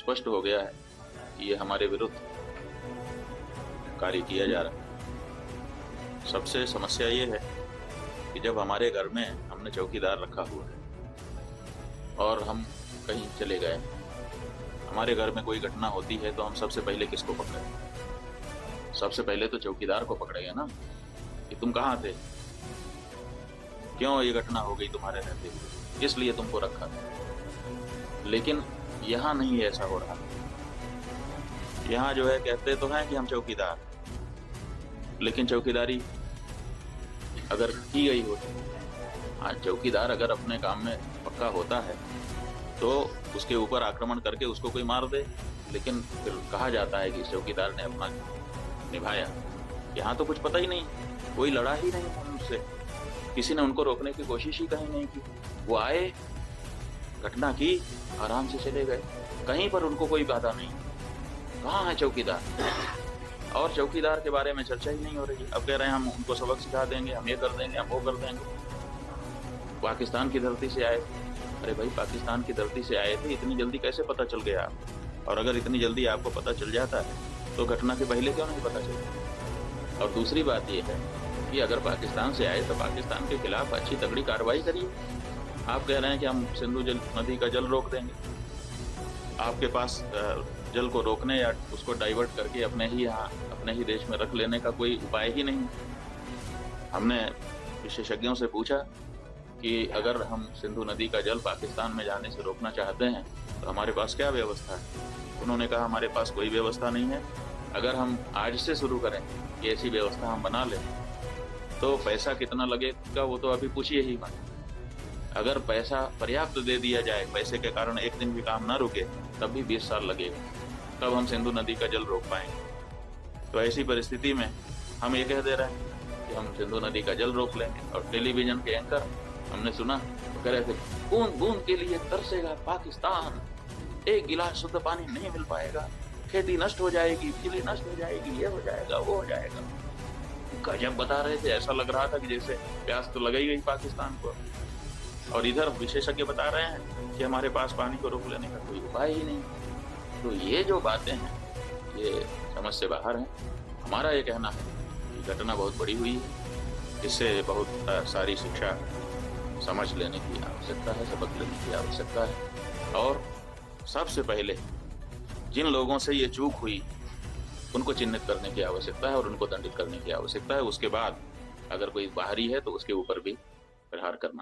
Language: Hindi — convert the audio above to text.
स्पष्ट हो गया है कि ये हमारे विरुद्ध कार्य किया जा रहा है। सबसे समस्या ये है कि जब हमारे घर में हमने चौकीदार रखा हुआ है और हम कहीं चले गए, हमारे घर में कोई घटना होती है तो हम सबसे पहले किसको पकड़े? सबसे पहले तो चौकीदार को पकड़ेंगे ना, कि तुम कहाँ थे, क्यों ये घटना हो गई तुम्हारे रहते हुए, किस लिए तुमको रखा। लेकिन यहाँ नहीं ऐसा हो रहा। यहाँ जो है कहते तो हैं कि हम चौकीदार, लेकिन चौकीदारी अगर की गई होती, हाँ चौकीदार अगर अपने काम में पक्का होता है तो उसके ऊपर आक्रमण करके उसको कोई मार दे, लेकिन फिर कहा जाता है कि इस चौकीदार ने अपना निभाया। यहाँ तो कुछ पता ही नहीं, कोई लड़ा ही नहीं उनसे, किसी ने उनको रोकने की कोशिश ही कहीं नहीं की। वो आए, घटना की, आराम से चले गए, कहीं पर उनको कोई बाधा नहीं। कहाँ है चौकीदार? और चौकीदार के बारे में चर्चा ही नहीं हो रही। अब कह रहे हैं हम उनको सबक सिखा देंगे, हम ये कर देंगे, हम वो कर देंगे। पाकिस्तान की धरती से आए थे। अरे भाई, पाकिस्तान की धरती से आए थे, इतनी जल्दी कैसे पता चल गया आपको? और अगर इतनी जल्दी आपको पता चल जाता है तो घटना के पहले क्यों नहीं पता चला? और दूसरी बात यह है कि अगर पाकिस्तान से आए तो पाकिस्तान के खिलाफ अच्छी तगड़ी कार्रवाई करिए। आप कह रहे हैं कि हम सिंधु नदी का जल रोक देंगे। आपके पास जल को रोकने या उसको डाइवर्ट करके अपने ही यहाँ, अपने ही देश में रख लेने का कोई उपाय ही नहीं। हमने विशेषज्ञों से पूछा कि अगर हम सिंधु नदी का जल पाकिस्तान में जाने से रोकना चाहते हैं तो हमारे पास क्या व्यवस्था है? उन्होंने कहा हमारे पास कोई व्यवस्था नहीं है। अगर हम आज से शुरू करें कि ऐसी व्यवस्था हम बना लें तो पैसा कितना लगेगा वो तो अभी पूछिए ही मत। अगर पैसा पर्याप्त दे दिया जाए, पैसे के कारण एक दिन भी काम ना रुके, तब भी 20 साल लगेगा, तब हम सिंधु नदी का जल रोक पाएंगे। तो ऐसी परिस्थिति में हम ये कह दे रहे हैं कि हम सिंधु नदी का जल रोक लेंगे। और टेलीविजन के एंकर हमने सुना तो कह रहे थे, बूंद बूंद के लिए तरसेगा पाकिस्तान, एक गिलास शुद्ध पानी नहीं मिल पाएगा, खेती नष्ट हो जाएगी, बिजली नष्ट हो जाएगी, ये हो जाएगा, वो हो जाएगा। गजब बता रहे थे, ऐसा लग रहा था कि जैसे प्यास तो लग ही गई पाकिस्तान को। और इधर विशेषज्ञ बता रहे हैं कि हमारे पास पानी को रोक लेने का कोई उपाय ही नहीं। तो ये जो बातें हैं ये समझ से बाहर हैं। हमारा ये कहना है कि घटना बहुत बड़ी हुई है, इससे बहुत सारी शिक्षा समझ लेने की आवश्यकता है, सबक लेने की आवश्यकता है। और सबसे पहले जिन लोगों से ये चूक हुई उनको चिन्हित करने की आवश्यकता है और उनको दंडित करने की आवश्यकता है। उसके बाद अगर कोई बाहरी है तो उसके ऊपर भी प्रहार करना